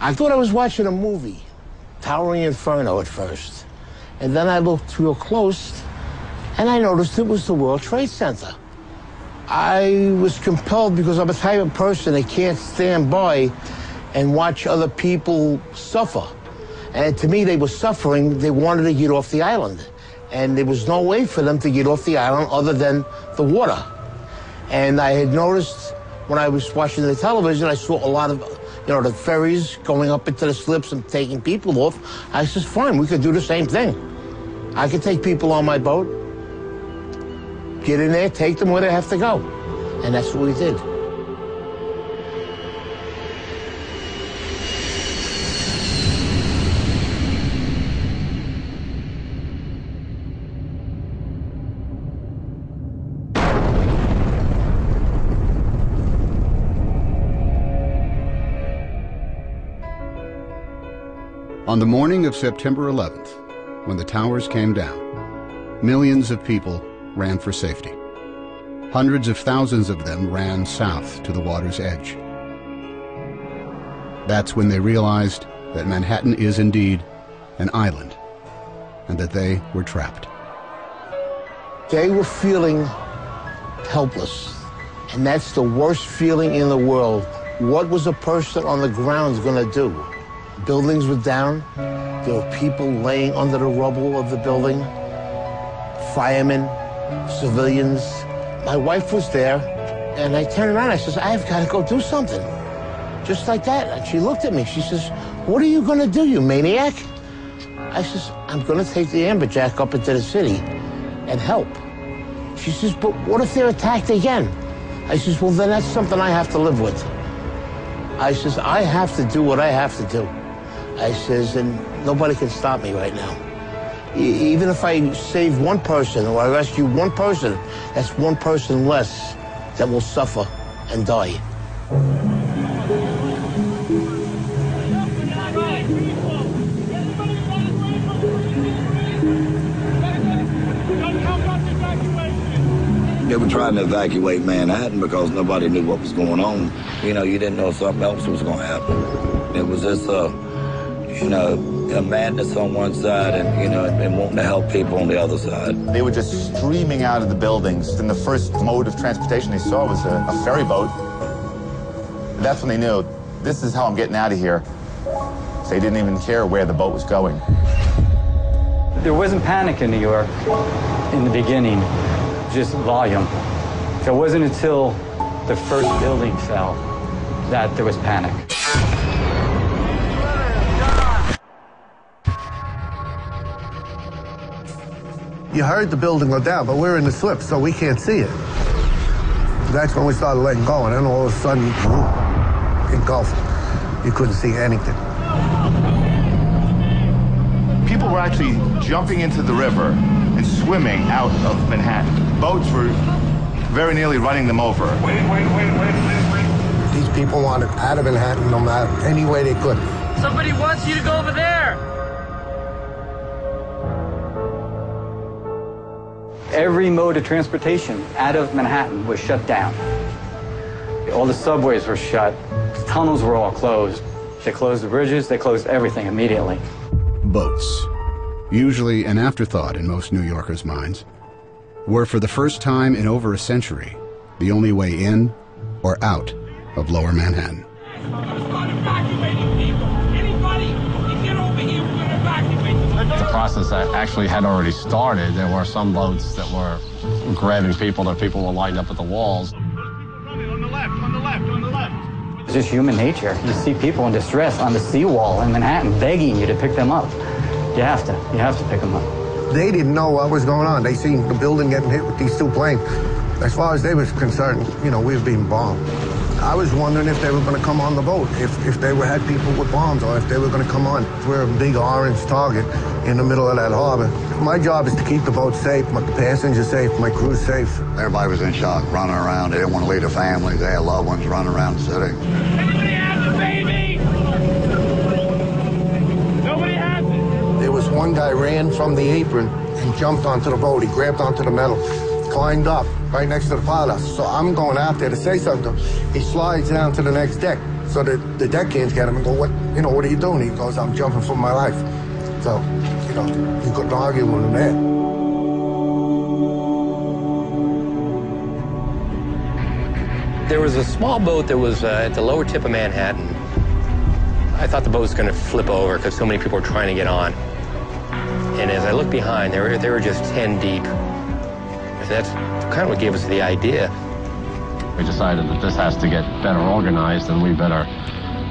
I thought I was watching a movie, Towering Inferno at first. And then I looked real close, and I noticed it was the World Trade Center. I was compelled because I'm a type of person that can't stand by and watch other people suffer. And to me, they were suffering. They wanted to get off the island. And there was no way for them to get off the island other than the water. And I had noticed when I was watching the television, I saw a lot of, the ferries going up into the slips and taking people off. I said, fine, we could do the same thing. I could take people on my boat, get in there, take them where they have to go. And that's what we did. On the morning of September 11th, when the towers came down, millions of people ran for safety. Hundreds of thousands of them ran south to the water's edge. That's when they realized that Manhattan is indeed an island, and that they were trapped. They were feeling helpless, and that's the worst feeling in the world. What was a person on the ground going to do? Buildings were down. There were people laying under the rubble of the building. Firemen, civilians. My wife was there, and I turned around. I says, I've got to go do something. Just like that. And she looked at me. She says, what are you going to do, you maniac? I says, I'm going to take the amberjack up into the city and help. She says, but what if they're attacked again? I says, well, then that's something I have to live with. I says, I have to do what I have to do. I says, and nobody can stop me right now. Even if I save one person or I rescue one person, that's one person less that will suffer and die. They were trying to evacuate Manhattan because nobody knew what was going on. You didn't know if something else was going to happen. It was just, a madness on one side and wanting to help people on the other side. They were just streaming out of the buildings, and the first mode of transportation they saw was a ferry boat. That's when they knew, this is how I'm getting out of here. So they didn't even care where the boat was going. There wasn't panic in New York in the beginning, just volume. So it wasn't until the first building fell that there was panic. You heard the building go down, but we're in the slip, so we can't see it. That's when we started letting go, and then all of a sudden, engulfed. You couldn't see anything. People were actually jumping into the river and swimming out of Manhattan. Boats were very nearly running them over. Wait. These people wanted out of Manhattan no matter any way they could. Somebody wants you to go over there. Every mode of transportation out of Manhattan was shut down. All the subways were shut. The tunnels were all closed. They closed the bridges. They closed everything immediately. Boats, usually an afterthought in most New Yorkers' minds, were for the first time in over a century the only way in or out of Lower Manhattan. The process that actually had already started. There were some boats that were grabbing people, that people were lining up at the walls. On the left. It's just human nature. You see people in distress on the seawall in Manhattan begging you to pick them up. You have to pick them up. They didn't know what was going on. They seen the building getting hit with these two planes. As far as they was concerned, we were being bombed. I was wondering if they were going to come on the boat, if they had people with bombs, or if they were going to come on. We're a big orange target in the middle of that harbor. My job is to keep the boat safe, the passengers safe, my crew safe. Everybody was in shock, running around. They didn't want to leave their families. They had loved ones running around the city. Everybody has a baby! Nobody has it! There was one guy ran from the apron and jumped onto the boat. He grabbed onto the metal, climbed up right next to the pilot. So I'm going out there to say something. He slides down to the next deck. So the deckhands get him and go, what are you doing? He goes, I'm jumping for my life. So, you couldn't argue with him there. There was a small boat that was at the lower tip of Manhattan. I thought the boat was going to flip over because so many people were trying to get on. And as I looked behind, they were just 10 deep. And that's kind of what gave us the idea. We decided that this has to get better organized and we better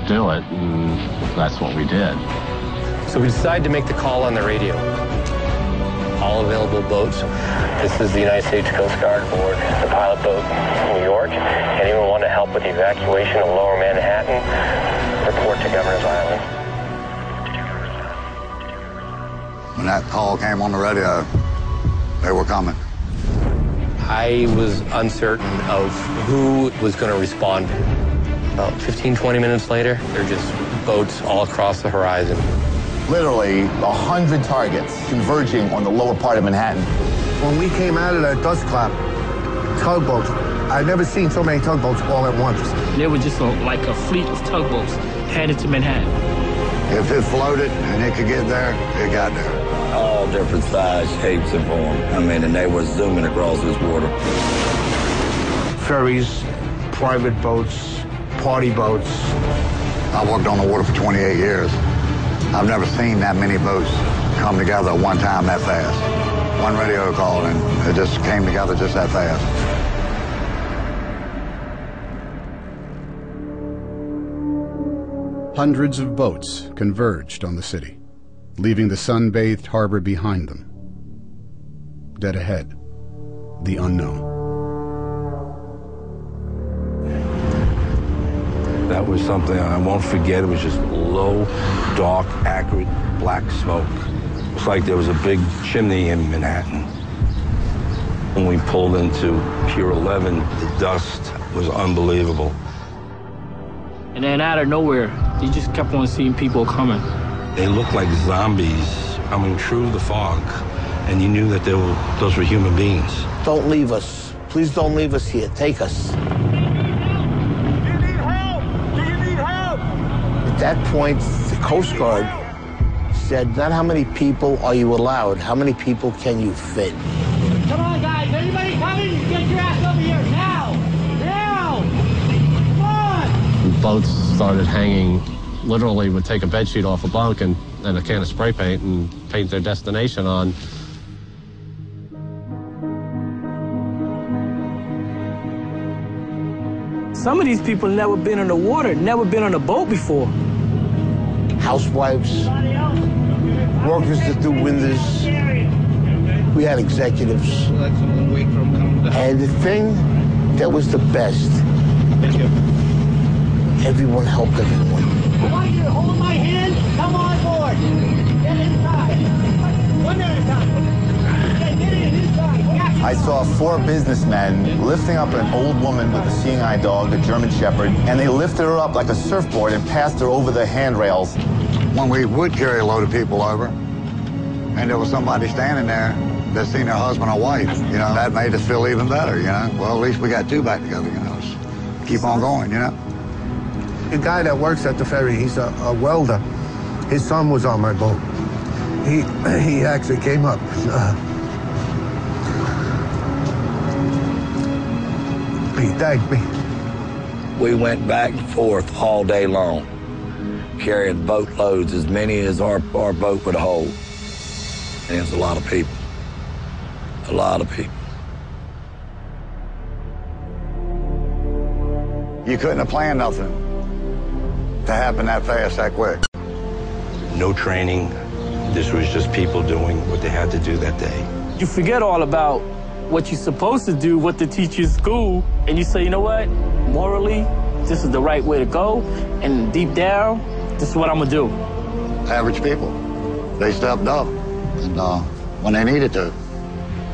do it, and that's what we did. So we decided to make the call on the radio. All available boats. This is the United States Coast Guard aboard the pilot boat New York. Anyone want to help with the evacuation of Lower Manhattan, report to Governor's Island. When that call came on the radio, they were coming. I was uncertain of who was going to respond. About 15, 20 minutes later, there are just boats all across the horizon. Literally 100 targets converging on the lower part of Manhattan. When we came out of that dust cloud, tugboats, I've never seen so many tugboats all at once. There was just like a fleet of tugboats headed to Manhattan. If it floated and it could get there, it got there. All different size, shapes, and forms. I mean, and they were zooming across this water. Ferries, private boats, party boats. I worked on the water for 28 years. I've never seen that many boats come together at one time that fast. One radio call and it just came together just that fast. Hundreds of boats converged on the city, leaving the sun-bathed harbor behind them. Dead ahead, the unknown. That was something I won't forget. It was just low, dark, acrid, black smoke. It was like there was a big chimney in Manhattan. When we pulled into Pier 11, the dust was unbelievable. And then out of nowhere, you just kept on seeing people coming. They looked like zombies coming through the fog, and you knew that those were human beings. Don't leave us. Please don't leave us here. Take us. At that point, the Coast Guard said, not how many people are you allowed, how many people can you fit? Come on, guys. Anybody coming? Get your ass over here now. Now. Come on. Boats started hanging, literally would take a bedsheet off a bunk and a can of spray paint and paint their destination on. Some of these people never been on the water, never been on a boat before. Housewives, workers that do windows. We had executives. And the thing that was the best, everyone helped everyone. I want you to hold my hand. Come on board. Get inside. One at a time. Get inside. I saw 4 businessmen lifting up an old woman with a seeing eye dog, a German Shepherd, and they lifted her up like a surfboard and passed her over the handrails. When we would carry a load of people over, and there was somebody standing there that seen their husband or wife, that made us feel even better, Well, at least we got 2 back together, Just keep on going, The guy that works at the ferry, he's a welder. His son was on my boat. He actually came up. He thanked me. We went back and forth all day long, carrying boatloads, as many as our boat would hold. And it was a lot of people. A lot of people. You couldn't have planned nothing to happen that fast, that quick. No training. This was just people doing what they had to do that day. You forget all about what you're supposed to do, what the teaches school, and you say, you know what, morally, this is the right way to go, and deep down, this is what I'm gonna do. Average people, they stepped up, and when they needed to,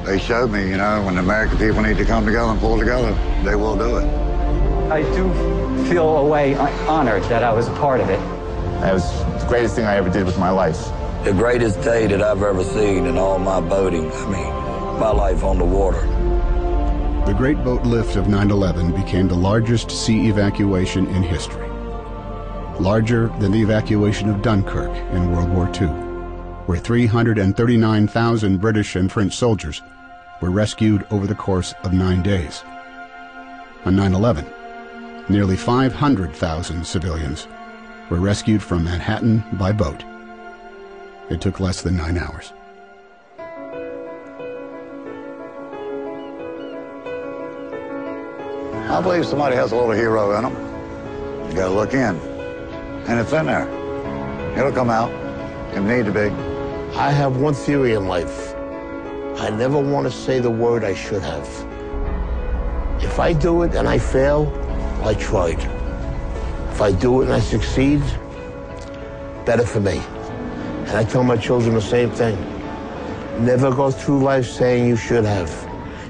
they showed me, when the American people need to come together and pull together, they will do it. I do feel a way honored that I was a part of it. That was the greatest thing I ever did with my life. The greatest day that I've ever seen in all my boating. I mean, my life on the water. The Great Boat Lift of 9/11 became the largest sea evacuation in history. larger than the evacuation of Dunkirk in World War II, where 339,000 British and French soldiers were rescued over the course of 9 days. On 9/11, nearly 500,000 civilians were rescued from Manhattan by boat. It took less than 9 hours. I believe somebody has a little hero in them. You gotta look in. And it's in there. It'll come out. It need to be. I have one theory in life. I never want to say the word I should have. If I do it and I fail, well, I tried. If I do it and I succeed, better for me. And I tell my children the same thing. Never go through life saying you should have.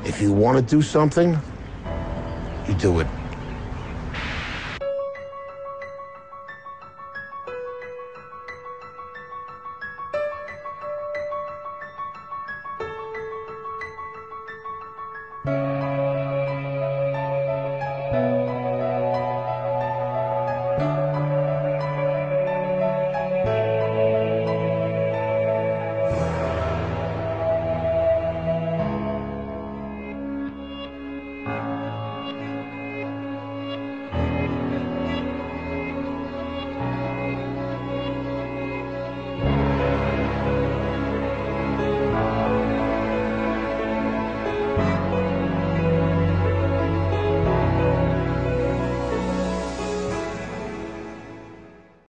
If you want to do something, you do it.